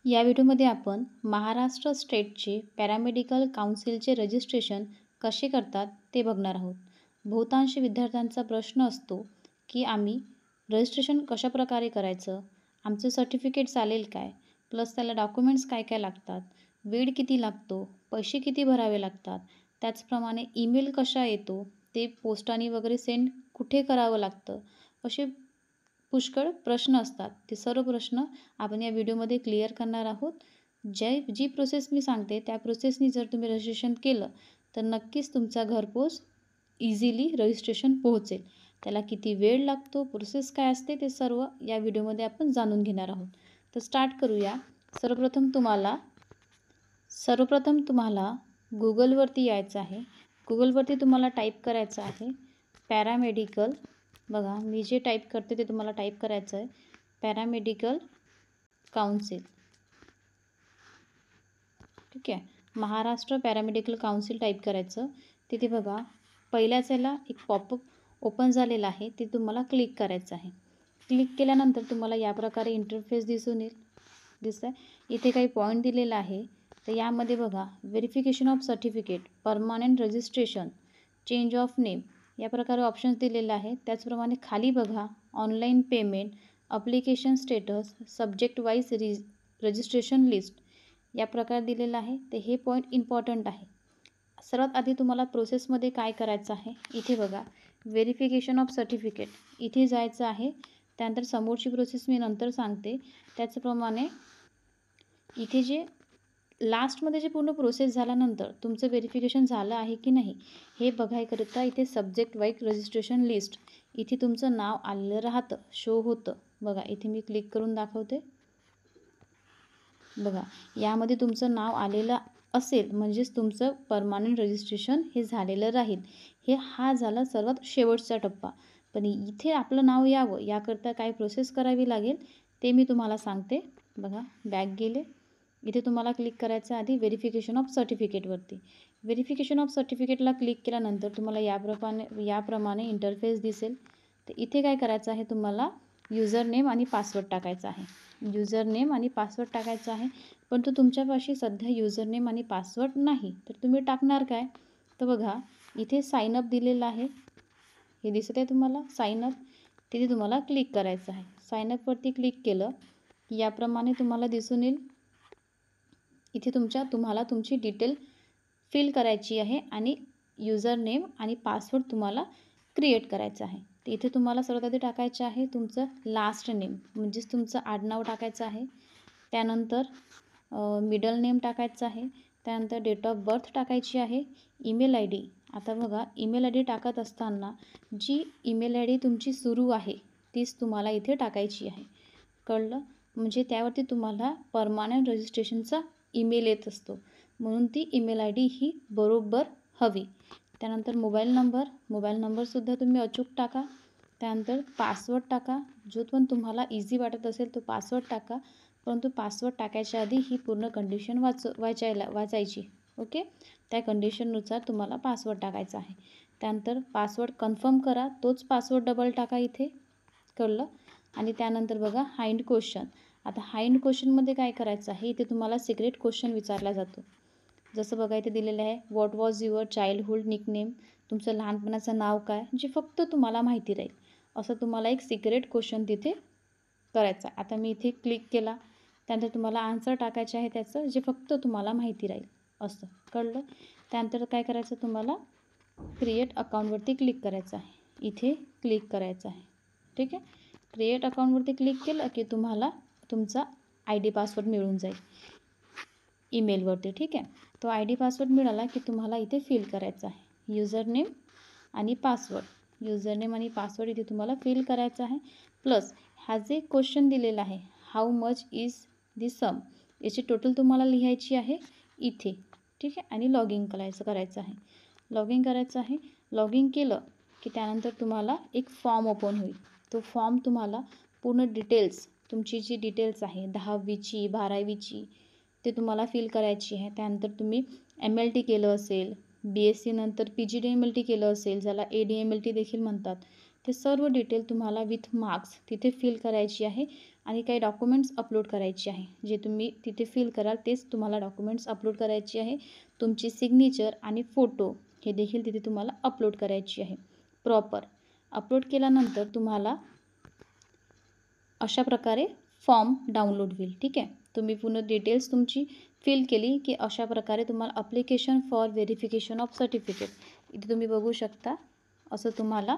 या व्हिडिओमध्ये आपण महाराष्ट्र स्टेटचे पॅरामेडिकल काउन्सिलचे रजिस्ट्रेशन कसे करतात ते बघणार आहोत. बहुतांश विद्यार्थ्यांचा प्रश्न असतो की आम्ही रजिस्ट्रेशन कशाप्रकारे करायचं, आमचं सर्टिफिकेट चालेल काय, प्लस त्याला डॉक्युमेंट्स काय काय लागतात, वेळ किती लागतो, पैसे किती भरावे लागतात, त्याचप्रमाणे ईमेल कशा येतो, ते पोस्टाने वगैरे सेंड कुठे करावं लागतं, असे पुष्कळ प्रश्न असतात. ते सर्व प्रश्न आपण या व्हिडिओमध्ये क्लिअर करणार आहोत. जी प्रोसेस मी सांगते त्या प्रोसेसनी जर तुम्ही रजिस्ट्रेशन केलं तर नक्कीच तुमचा घरपोच इझिली रजिस्ट्रेशन पोहोचेल. त्याला किती वेळ लागतो, प्रोसेस काय असते, ते सर्व या व्हिडिओमध्ये आपण जाणून घेणार आहोत. तर स्टार्ट करूया. सर्वप्रथम तुम्हाला गुगलवरती यायचं आहे. गुगलवरती तुम्हाला टाईप करायचं आहे पॅरामेडिकल. बघा, मी जे टाईप करते ते तुम्हाला टाईप करायचं आहे, पॅरामेडिकल काउन्सिल. ठीक आहे, महाराष्ट्र पॅरामेडिकल काउन्सिल टाईप करायचं. तिथे बघा पहिल्याच याला एक पॉपअप ओपन झालेला आहे, ते तुम्हाला क्लिक करायचं आहे. क्लिक केल्यानंतर तुम्हाला या प्रकारे इंटरफेस दिसून येईल. दिसतं आहे इथे काही पॉईंट दिलेला आहे. तर यामध्ये बघा verification of certificate, permanent registration, change of name या प्रकारे ऑप्शन्स दिलेले आहेत. त्याचप्रमाणे खाली बघा online payment, application status, subject wise registration list या प्रकारे दिलेलं आहे. ते हे पॉईंट इम्पॉर्टंट आहे. सर्वात आधी तुम्हाला प्रोसेसमध्ये काय करायचं आहे, इथे बघा व्हेरिफिकेशन ऑफ सर्टिफिकेट इथे जायचं आहे. त्यानंतर समोरची प्रोसेस मी नंतर सांगते. त्याचप्रमाणे इथे जे लास्टमध्ये जे पूर्ण प्रोसेस झाल्यानंतर तुमचं व्हेरिफिकेशन झालं आहे की नाही हे बघायकरिता इथे सब्जेक्ट वाईज रजिस्ट्रेशन लिस्ट इथे तुमचं नाव आलेलं राहतं, शो होतं. बघा इथे मी क्लिक करून दाखवते. बघा यामध्ये तुमचं नाव आलेलं असेल म्हणजेच तुमचं परमनंट रजिस्ट्रेशन हे झालेलं राहील. हा झाला सर्वात शेवटचा टप्पा. पण इथे आपलं नाव यावं याकरता काय प्रोसेस करावी लागेल ते मी तुम्हाला सांगते. बघा बॅक गेले. इथे तुम्हाला क्लिक करायचं आधी व्हेरिफिकेशन ऑफ सर्टिफिकेटवरती. व्हेरिफिकेशन ऑफ सर्टिफिकेटला क्लिक केल्यानंतर तुम्हाला याप्रमाणे इंटरफेस दिसेल. तर इथे काय करायचं आहे, तुम्हाला युजर नेम आणि पासवर्ड टाकायचा आहे. युजर नेम आणि पासवर्ड टाकायचा आहे. परंतु तुमच्यापाशी सध्या युजर नेम आणि पासवर्ड नाही, तर तुम्ही टाकणार काय, तर बघा इथे साईनअप दिलेलं आहे. हे दिसत आहे तुम्हाला साईनअप. तिथे तुम्हाला क्लिक करायचं आहे. साईनअपवरती क्लिक केलं की याप्रमाणे तुम्हाला दिसून येईल. इथे तुम्हाला तुमची डिटेल फिल करायची आहे आणि युजर नेम आणि पासवर्ड तुम्हाला क्रिएट करायचं आहे. तर इथे तुम्हाला सर्वात आधी टाकायचं आहे तुमचं लास्ट नेम म्हणजेच तुमचं आडनाव टाकायचं आहे. त्यानंतर मिडल नेम टाकायचं आहे. त्यानंतर डेट ऑफ बर्थ टाकायची आहे. Email I D. आता बघा ईमेल आय डी टाकत असताना जी ईमेल आय डी तुमची सुरू आहे तीच तुम्हाला इथे टाकायची आहे. कळलं? म्हणजे त्यावरती तुम्हाला परमनंट रजिस्ट्रेशनचा ईमेल येत असतो, म्हणून ती ईमेल आय डी ही बरोबर हवी. त्यानंतर मोबाईल नंबरसुद्धा तुम्ही अचूक टाका. त्यानंतर पासवर्ड टाका. जो पण तुम्हाला इझी वाटत असेल तो पासवर्ड टाका. परंतु पासवर्ड टाकायच्या आधी ही पूर्ण कंडिशन वाचायची. ओके, त्या कंडिशननुसार तुम्हाला पासवर्ड टाकायचा आहे. त्यानंतर पासवर्ड कन्फर्म करा, तोच पासवर्ड डबल टाका इथे. कळलं? आणि त्यानंतर बघा हाइंड क्वेश्चन. आता हाइंड क्वेश्चनमध्ये काय करायचं आहे, इथे तुम्हाला सिक्रेट क्वेश्चन विचारला जातो. जसं बघा इथे दिलेलं आहे, what was your childhood nickname, तुमचं लहानपणाचं नाव काय, जे फक्त तुम्हाला माहिती राहील. असं तुम्हाला एक सिक्रेट क्वेश्चन तिथे करायचा. आता मी इथे क्लिक केला. त्यानंतर तुम्हाला आन्सर टाकायचे आहे त्याचं, जे फक्त तुम्हाला माहिती राहील असं. कळलं? त्यानंतर काय करायचं, तुम्हाला क्रिएट अकाउंटवरती क्लिक करायचं आहे. इथे क्लिक करायचं आहे. ठीक आहे, क्रिएट अकाउंटवरती क्लिक केलं की तुम्हाला तुमचा आय डी पासवर्ड मिळून जाईल ईमेलवरती. ठीक आहे, तो आय डी पासवर्ड मिळाला की तुम्हाला इथे फिल करायचा आहे युजर नेम आणि पासवर्ड. युजर नेम आणि पासवर्ड इथे तुम्हाला फिल करायचा आहे. प्लस हा जे क्वेश्चन दिलेला आहे, हाऊ मच इज दी सम, याची टोटल तुम्हाला लिहायची आहे इथे. ठीक आहे, आणि लॉग इन करायचं आहे. लॉग इन केलं की त्यानंतर तुम्हाला एक फॉर्म ओपन होईल. तो फॉर्म तुम्हाला पूर्ण डिटेल्स, तुमची जी डिटेल्स आहे 10वीची 12वीची ते तुम्हाला फिल करायची आहे. त्यानंतर तुम्ही MLT केलं असेल, BSc नंतर PGDMLT केलं असेल, ज्याला ADMLT देखील म्हणतात, ते सर्व डिटेल तुम्हाला विथ मार्क्स तिथे फिल करायची आहे आणि काही डॉक्युमेंट्स अपलोड करायची आहे. जे तुम्ही तिथे फिल कराल तेच तुम्हाला डॉक्युमेंट्स अपलोड करायची आहे. तुमची सिग्नेचर आणि फोटो हे देखील तिथे तुम्हाला अपलोड करायची आहे. प्रॉपर अपलोड केल्यानंतर तुम्हाला अशा प्रकारे फॉर्म डाउनलोड होईल. ठीक आहे. तुम्ही पूर्ण डिटेल्स तुमची फिल केली की अशा प्रकारे तुम्हाला application for verification of certificate इथे तुम्ही बघू शकता. असं तुम्हाला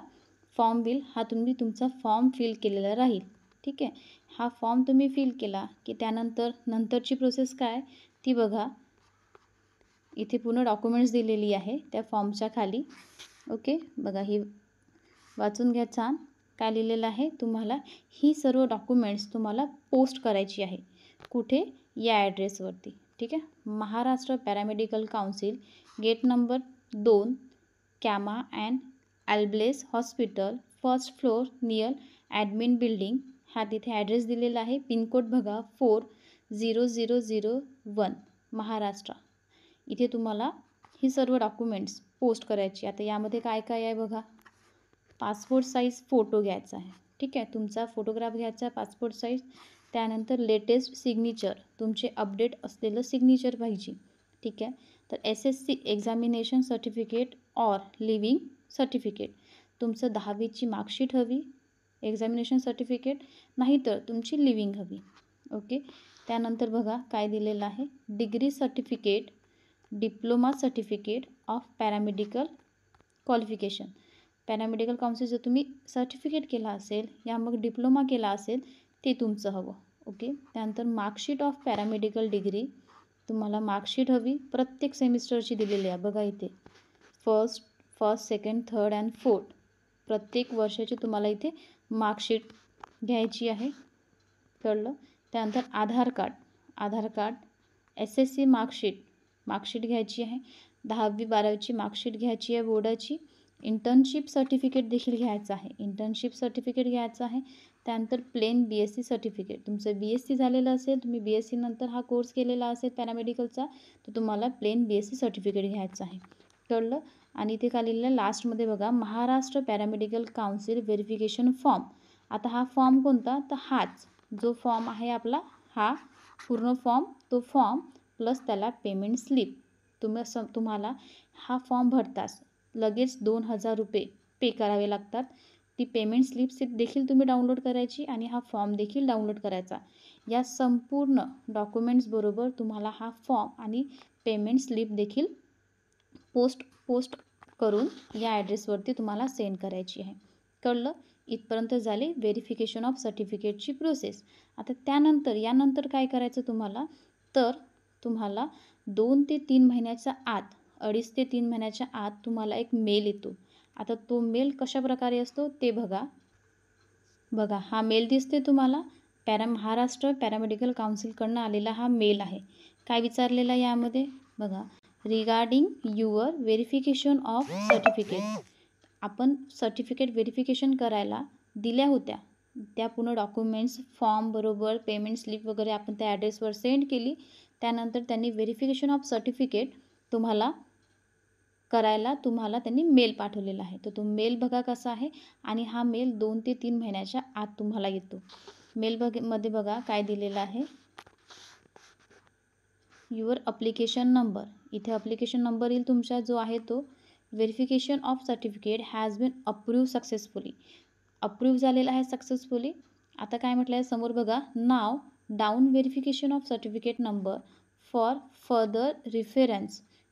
फॉर्म बिल हा तुम्ही तुमचा फॉर्म फिल केलेला राहील. ठीक आहे. हा फॉर्म तुम्ही फिल केला की नंतरची प्रोसेस काय ती बघा. इथे पूर्ण डॉक्युमेंट्स दिलेली आहे त्या फॉर्मच्या खाली. ओके, बघा ही वाचून घ्या छान. काय लिहिलेलं आहे तुम्हाला ही सर्व डॉक्युमेंट्स तुम्हाला पोस्ट करायची आहे. कुठे? या ॲड्रेसवरती. ठीक आहे. Maharashtra paramedical council, gate number 2, Cama and Albless hospital, first floor near admin building. हा तिथे ॲड्रेस दिलेला आहे. पिनकोड बघा 40001 महाराष्ट्र. इथे तुम्हाला ही सर्व डॉक्युमेंट्स पोस्ट करायची. आता यामध्ये काय काय आहे बघा. पासपोर्ट साईज फोटो घ्यायचा आहे. ठीक आहे. तुमचा फोटोग्राफ घ्यायचा आहे पासपोर्ट साईज. त्यानंतर लेटेस्ट सिग्नेचर, तुमचे अपडेट असलेलं सिग्नेचर पाहिजे. ठीक आहे. तर SSC examination certificate or living certificate, तुमचं 10वीची मार्कशीट हवी, एक्झामिनेशन सर्टिफिकेट, नाहीतर तुमची लिव्हिंग हवी. ओके. त्यानंतर बघा काय दिलेलं आहे. Degree certificate, diploma certificate of paramedical qualification. Paramedical council जर तुम्ही सर्टिफिकेट केला असेल या मग डिप्लोमा केला असेल ते तुमचं हवं. ओके. त्यानंतर मार्कशीट ऑफ पॅरामेडिकल डिग्री, तुम्हाला मार्कशीट हवी. प्रत्येक सेमिस्टरची दिलेली आहे बघा इथे. First, second, third and fourth प्रत्येक वर्षाची तुम्हाला इथे मार्कशीट घ्यायची आहे. कळलं. त्यानंतर आधार कार्ड, SSC मार्कशीट घ्यायची आहे. 10वी 12वीची मार्कशीट घ्यायची आहे बोर्डाची. इंटर्नशिप सर्टिफिकेट देखील घ्यायचं आहे. त्यानंतर प्लेन BSc सर्टिफिकेट, तुमचं BSc झालेलं असेल, तुम्ही BSc नंतर हा कोर्स केलेला असेल पॅरामेडिकलचा, तर तुम्हाला प्लेन BSc सर्टिफिकेट घ्यायचं आहे. कळलं. आणि इथे काय लिहिलेलं लास्टमध्ये बघा, Maharashtra paramedical council verification form. आता हा फॉर्म कोणता? तर हाच जो फॉर्म आहे आपला, हा पूर्ण फॉर्म, तो फॉर्म प्लस त्याला पेमेंट स्लिप. तुम्हाला हा फॉर्म भरताच लगेच 2000 रुपये पे करावे लागतात. ती पेमेंट स्लिप देखील तुम्ही डाउनलोड करायची आणि हा फॉर्म देखील डाउनलोड करायचा. या संपूर्ण डॉक्युमेंट्सबरोबर तुम्हाला हा फॉर्म आणि पेमेंट स्लिप देखील पोस्ट करून या ॲड्रेसवरती तुम्हाला सेंड करायची आहे. कळलं. इथपर्यंत झाली व्हेरिफिकेशन ऑफ सर्टिफिकेटची प्रोसेस. आता यानंतर काय करायचं तुम्हाला, तर तुम्हाला 2 ते 3 महिन्याच्या आत, 2.5 ते 3 महिन्याच्या आत तुम्हाला एक मेल येतो. आता तो मेल कशा प्रकारे असतो ते बघा. हा मेल दिसते तुम्हाला. महाराष्ट्र पॅरामेडिकल काउन्सिलकडनं आलेला हा मेल आहे. काय विचारलेला यामध्ये बघा, regarding your verification of certificate. आपण सर्टिफिकेट व्हेरिफिकेशन करायला दिल्या होत्या त्या पूर्ण डॉक्युमेंट्स फॉर्म बरोबर पेमेंट स्लिप वगैरे आपण त्या ॲड्रेसवर सेंड केली. त्यानंतर त्यांनी व्हेरिफिकेशन ऑफ सर्टिफिकेट करायला तुम्हाला त्यांनी मेल पाठवलेला आहे. तर तो मेल बघा कसा आहे आणि हा मेल 2 ते 3 महिन्याच्या आत तुम्हाला येतो. मध्ये बघा काय दिलेलं आहे, युअर अप्लिकेशन नंबर. इथे अप्लिकेशन नंबर येईल तुमचा जो आहे तो. Verification of certificate has been approve successfully. Approve झालेला आहे सक्सेसफुली. आता काय म्हटलं आहे समोर बघा, नाव down verification of certificate number for further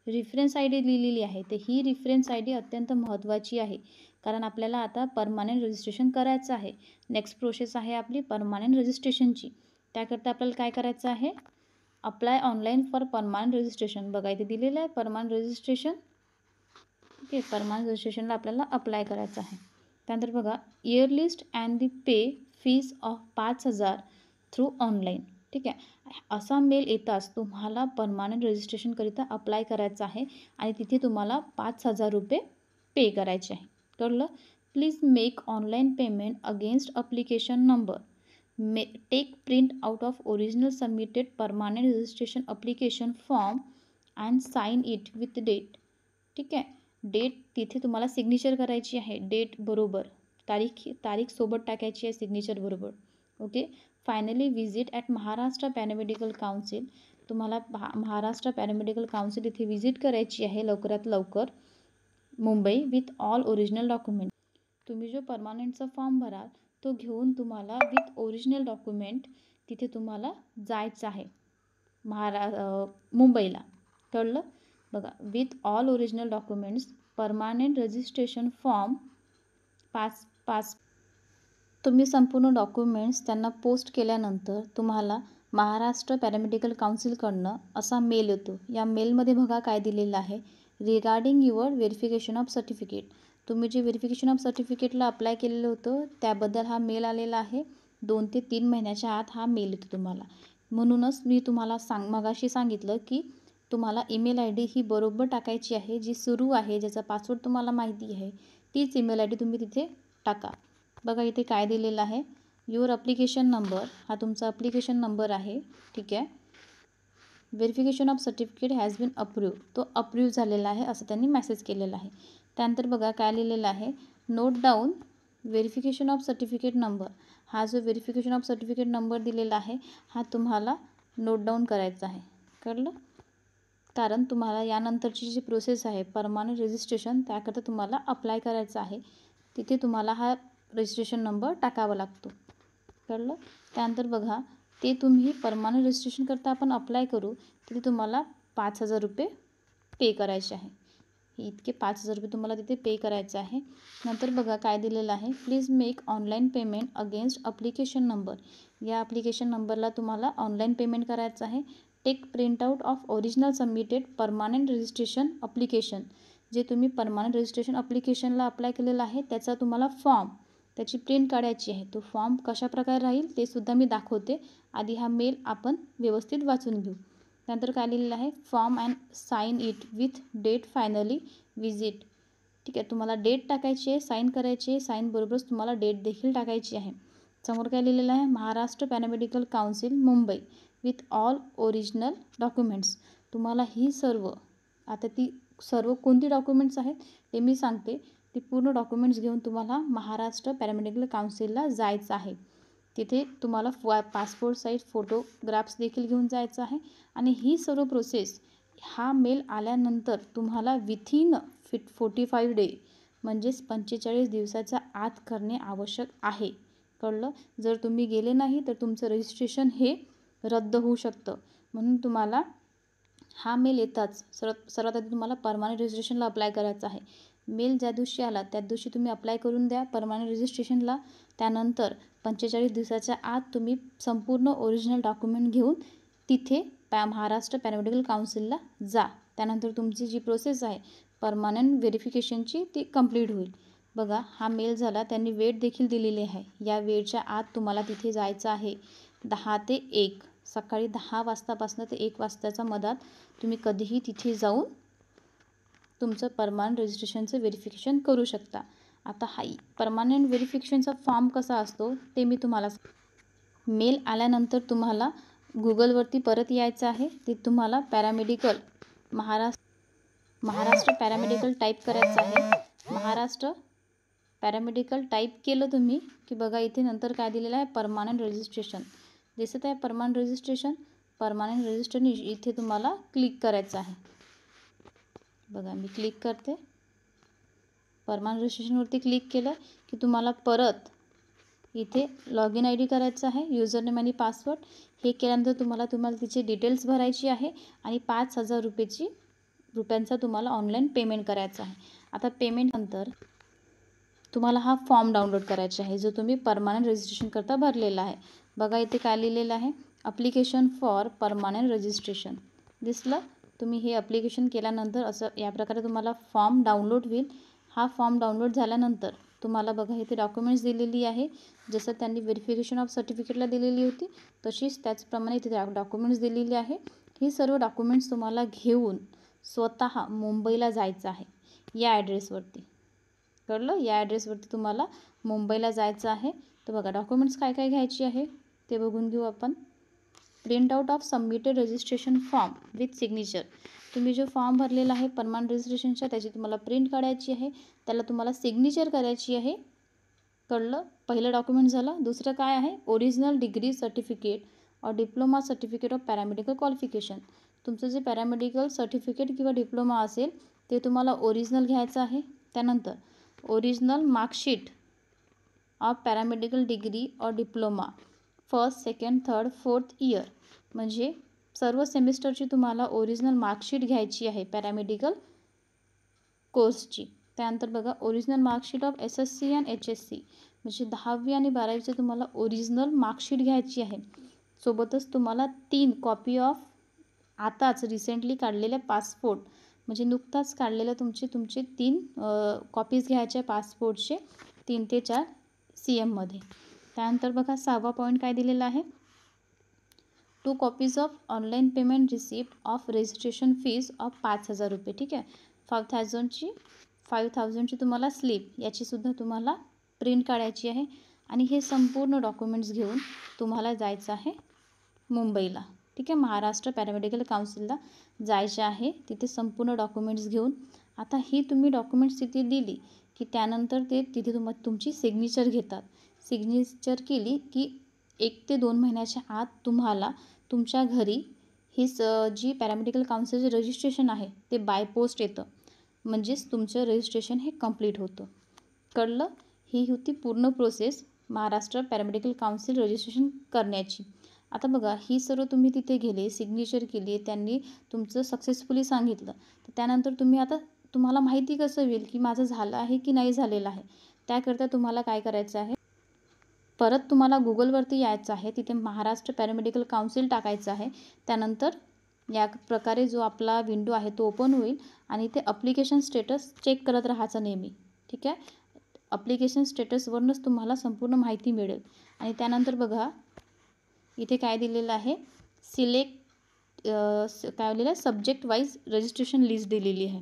reference ID लिहिलेली आहे. तर ही रिफरन्स ID अत्यंत महत्त्वाची आहे, कारण आपल्याला आता परमानंट रजिस्ट्रेशन करायचं आहे. नेक्स्ट प्रोसेस आहे आपली परमानंट रजिस्ट्रेशनची. त्याकरता आपल्याला काय करायचं आहे, apply online for permanent registration. बघा इथे दिलेलं आहे परमानंट रजिस्ट्रेशन. ओके. परमानंट रजिस्ट्रेशनला आपल्याला अप्लाय करायचं आहे. त्यानंतर बघा, year list and the pay fees of 5000 through online. ठीक आहे. असा मेल येताच तुम्हाला परमानंट रजिस्ट्रेशनकरिता अप्लाय करायचं आहे आणि तिथे तुम्हाला 5000 रुपये पे करायचे आहे. कळलं. Please make online payment against application number. Take print out of original submitted permanent registration application form and sign it with date. ठीक आहे. डेट तिथे तुम्हाला सिग्नेचर करायची आहे, डेट बरोबर. तारीख सोबत टाकायची आहे सिग्नेचर बरोबर. Okay. Finally visit at Maharashtra paramedical council. तुम्हाला महाराष्ट्र पॅरामेडिकल काउन्सिल इथे विजिट करायची आहे लवकरात लवकर Mumbai with all original document. तुम्ही जो परमानंटचा फॉर्म भराल तो घेऊन तुम्हाला विथ ओरिजिनल डॉक्युमेंट तिथे तुम्हाला जायचं आहे मुंबईला. कळलं? बघा, with all original documents permanent registration form pass तुम्ही संपूर्ण डॉक्युमेंट्स त्यांना पोस्ट केल्यानंतर तुम्हाला महाराष्ट्र पॅरामेडिकल काउन्सिलकडनं असा मेल येतो. या मेलमध्ये बघा काय दिलेलं आहे, regarding your verification of certificate. तुम्ही जे व्हेरिफिकेशन ऑफ सर्टिफिकेटला अप्लाय केलेलं होतं त्याबद्दल हा मेल आलेला आहे. 2 ते 3 महिन्याच्या आत हा मेल येतो तुम्हाला. म्हणूनच मी तुम्हाला मगाशी सांगितलं की तुम्हाला ईमेल आय डी ही बरोबर टाकायची आहे, जी सुरू आहे, ज्याचा पासवर्ड तुम्हाला माहिती आहे तीच ईमेल आय डी तुम्ही तिथे टाका. बघा इथे काय दिलेलं आहे, युअर अप्लिकेशन नंबर, हा तुमचा अप्लिकेशन नंबर आहे. ठीक आहे. Verification of certificate has been approve, तो अप्रूव्ह झालेला आहे असं त्यांनी मेसेज केलेला आहे. त्यानंतर बघा काय लिहिलेलं आहे, note down verification of certificate number. हा जो व्हेरिफिकेशन ऑफ सर्टिफिकेट नंबर दिलेला आहे हा तुम्हाला नोट डाऊन करायचा आहे. कळलं? कारण तुम्हाला यानंतरची जी प्रोसेस आहे परमानंट रजिस्ट्रेशन त्याकरता तुम्हाला अप्लाय करायचं आहे. तिथे तुम्हाला हा रजिस्ट्रेशन नंबर टाकावा लागतो. कळलं? त्यानंतर बघा ते तुम्ही परमानंट रजिस्ट्रेशन करता आपण अप्लाय करू तिथे तुम्हाला 5,000 रुपये पे करायचे आहे. इतके 5,000 रुपये तुम्हाला तिथे पे करायचे आहे. नंतर बघा काय दिलेलं आहे, please make online payment against application number. या अप्लिकेशन नंबरला तुम्हाला ऑनलाईन पेमेंट करायचं आहे. Take print out of original submitted permanent registration application. जे तुम्ही परमानंट रजिस्ट्रेशन अप्लिकेशनला अप्लाय केलेलं आहे त्याचा तुम्हाला फॉर्म, त्याची प्रिंट काढायची आहे. तो फॉर्म कशाप्रकारे राहील ते सुद्धा मी दाखवते. आधी हा मेल आपण व्यवस्थित वाचून घेऊ. नंतर काय लिहिलेलं आहे, form and sign it with date finally visit. ठीक आहे, तुम्हाला डेट टाकायची आहे, साईन करायची आहे, साईन बरोबरच तुम्हाला डेट देखील टाकायची आहे. समोर काय लिहिलेलं आहे, Maharashtra paramedical council Mumbai with all original documents. तुम्हाला ही सर्व, आता ती सर्व कोणती डॉक्युमेंट्स आहेत ते मी सांगते. ती पूर्ण डॉक्युमेंट्स घेऊन तुम्हाला महाराष्ट्र पॅरामेडिकल काउन्सिलला जायचं आहे. तिथे तुम्हाला पासपोर्ट साईज फोटोग्राफ्स देखील घेऊन जायचं आहे. आणि ही सर्व प्रोसेस हा मेल आल्यानंतर तुम्हाला विथिन 45 डे म्हणजेच 45 दिवसाच्या आत करणे आवश्यक आहे. कळलं? जर तुम्ही गेले नाही तर तुमचं रजिस्ट्रेशन हे रद्द होऊ शकतं. म्हणून तुम्हाला हा मेल येताच सर्वात आधी तुम्हाला परमानंट रजिस्ट्रेशनला अप्लाय करायचं आहे. मेल ज्या दिवशी आला त्या दिवशी तुम्ही अप्लाय करून द्या परमानंट रजिस्ट्रेशनला. त्यानंतर 45 दिवसाच्या आत तुम्ही संपूर्ण ओरिजिनल डॉक्युमेंट घेऊन तिथे महाराष्ट्र पॅरामेडिकल काउन्सिलला जा. त्यानंतर तुमची जी प्रोसेस आहे परमानंट व्हेरिफिकेशनची ती कंप्लीट होईल. बघा हा मेल झाला, त्यांनी वेळ देखील दिलेली आहे. या वेळच्या आत तुम्हाला तिथे जायचं आहे. 10 ते 1 सकाळी 10 वाजतापासून ते 1 वाजताच्या मधात तुम्ही कधीही तिथे जाऊन तुमचं परमानंट रजिस्ट्रेशनचं व्हेरिफिकेशन करू शकता. आता हा परमानंट व्हेरिफिकेशनचा फॉर्म कसा असतो ते मी तुम्हाला, मेल आल्यानंतर तुम्हाला गुगलवरती परत यायचं आहे. ते तुम्हाला महाराष्ट्र पॅरामेडिकल टाईप करायचं आहे. महाराष्ट्र पॅरामेडिकल टाईप केलं तुम्ही की बघा इथे नंतर काय दिलेलं आहे, परमानंट रजिस्ट्रेशन दिसत आहे. परमानंट रजिस्ट्रेशन इथे तुम्हाला क्लिक करायचं आहे. बघा मी क्लिक करते. परमानंट रजिस्ट्रेशनवरती क्लिक केलं की तुम्हाला परत इथे लॉग इन ID करायचं आहे, युजर नेम आणि पासवर्ड. हे केल्यानंतर तुम्हाला तिचे डिटेल्स भरायची आहे आणि 5,000 रुपयांचा तुम्हाला ऑनलाईन पेमेंट करायचा आहे. आता पेमेंट नंतर तुम्हाला हा फॉर्म डाउनलोड करायचा आहे जो तुम्ही परमानंट रजिस्ट्रेशन करता भरलेला आहे. बघा इथे काय लिहिलेलं आहे, ॲप्लिकेशन फॉर परमानंट रजिस्ट्रेशन. दिसलं? तुम्ही हे ॲप्लिकेशन केल्यानंतर असं या प्रकारे तुम्हाला फॉर्म डाउनलोड होईल. हा फॉर्म डाउनलोड झाल्यानंतर तुम्हाला बघा इथे डॉक्युमेंट्स दिलेली आहे. जसं त्यांनी व्हेरिफिकेशन ऑफ सर्टिफिकेटला दिलेली होती तशीच त्याचप्रमाणे इथे डॉक्युमेंट्स दिलेली आहे. ही सर्व डॉक्युमेंट्स तुम्हाला घेऊन स्वतः मुंबईला जायचं आहे या ॲड्रेसवरती. कळलं? या ॲड्रेसवरती तुम्हाला मुंबईला जायचं आहे. तर बघा डॉक्युमेंट्स काय काय घ्यायची आहे ते बघून घेऊ आपण. Print out of submitted registration form with signature. तुम्ही जो फॉर्म भरलेला आहे परमानंट रजिस्ट्रेशनचा त्याची तुम्हाला प्रिंट काढायची आहे. त्याला तुम्हाला सिग्नेचर करायची आहे कळलं? पहिलं डॉक्युमेंट झालं. दुसरं काय आहे? ओरिजिनल डिग्री सर्टिफिकेट और diploma certificate of paramedical qualification. तुमचं जे पॅरामेडिकल सर्टिफिकेट किंवा डिप्लोमा असेल ते तुम्हाला ओरिजिनल घ्यायचं आहे. त्यानंतर original marksheet of paramedical degree और diploma first, second, third, fourth year, म्हणजे सर्व सेमिस्टरची तुम्हाला ओरिजिनल मार्कशीट घ्यायची आहे पॅरामेडिकल कोर्सची. त्यानंतर बघा original marksheet of SSC and HSC, म्हणजे 10वी आणि 12वीचे तुम्हाला ओरिजिनल मार्कशीट घ्यायची आहे. सोबतच तुम्हाला 3 कॉपी ऑफ आताच रिसेंटली काढलेल्या पासपोर्ट, म्हणजे नुकताच काढलेल्या तुमचे 3 कॉपीज घ्यायच्या पासपोर्टचे 3 ते 4 CMमध्ये. त्यानंतर बघा 6वा पॉईंट काय दिलेला आहे? 2 copies of online payment receipt of registration fees of 5,000 रुपये. ठीक आहे. 5,000ची तुम्हाला स्लिप, याचीसुद्धा तुम्हाला प्रिंट काढायची आहे. आणि हे संपूर्ण डॉक्युमेंट्स घेऊन तुम्हाला जायचं आहे मुंबईला. ठीक आहे. महाराष्ट्र पॅरामेडिकल काउन्सिलला जायचे आहे. तिथे संपूर्ण डॉक्युमेंट्स घेऊन आता ही तुम्ही डॉक्युमेंट्स तिथे दिली की त्यानंतर ते तिथे तुमची सिग्नेचर घेतात. सिग्नेचर केली की 1 ते 2 महिन्याच्या आत तुम्हाला तुमच्या घरी ही जी पॅरामेडिकल काउन्सिलचे रजिस्ट्रेशन आहे ते बाय पोस्ट येतं. म्हणजेच तुमचं रजिस्ट्रेशन हे कंप्लीट होतं. कळलं? ही होती पूर्ण process Maharashtra paramedical council registration करण्याची. आता बघा ही सर्व तुम्ही तिथे गेले, सिग्नेचर केली, त्यांनी तुमचं सक्सेसफुली सांगितलं, तर त्यानंतर तुम्हाला माहिती कसं होईल की माझं झालं आहे की नाही झालेलं आहे? त्याकरता तुम्हाला काय करायचं आहे? परत तुम्हाला गुगलवरती यायचं आहे. तिथे महाराष्ट्र पॅरामेडिकल काउन्सिल टाकायचं आहे. त्यानंतर या प्रकारे जो आपला विंडो आहे तो ओपन होईल आणि ते ॲप्लिकेशन स्टेटस चेक करत राहायचं नेहमी. ठीक आहे. ॲप्लिकेशन स्टेटसवरूनच तुम्हाला संपूर्ण माहिती मिळेल. आणि त्यानंतर बघा इथे काय दिलेलं आहे? सिलेक्ट काय दिलेलं आहे? सब्जेक्ट वाईज रजिस्ट्रेशन लिस्ट दिलेली आहे.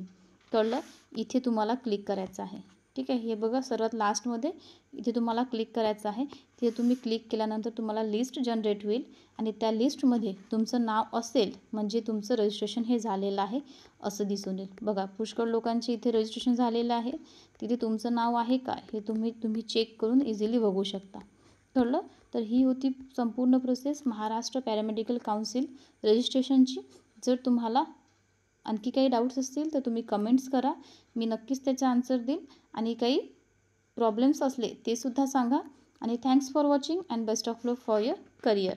कळलं? इथे तुम्हाला क्लिक करायचं आहे. ठीक आहे. हे बघा सर्वात लास्टमध्ये इथे तुम्हाला क्लिक करायचं आहे. तिथे तुम्ही क्लिक केल्यानंतर तुम्हाला लिस्ट जनरेट होईल आणि त्या लिस्टमध्ये तुमचं नाव असेल म्हणजे तुमचं रजिस्ट्रेशन हे झालेलं आहे असं दिसून येईल. बघा पुष्कळ लोकांचे इथे रजिस्ट्रेशन झालेलं आहे. तिथे तुमचं नाव आहे का हे तुम्ही चेक करून इझिली बघू शकता. कळलं? तर ही होती संपूर्ण प्रोसेस महाराष्ट्र पॅरामेडिकल काउन्सिल रजिस्ट्रेशनची. जर तुम्हाला आणखी काही डाऊट्स असतील तर तुम्ही कमेंट्स करा. मी नक्कीच त्याचा आन्सर देईन. आणि काही प्रॉब्लेम्स असले ते सुद्धा सांगा. आणि thanks for watching and best of luck for your career.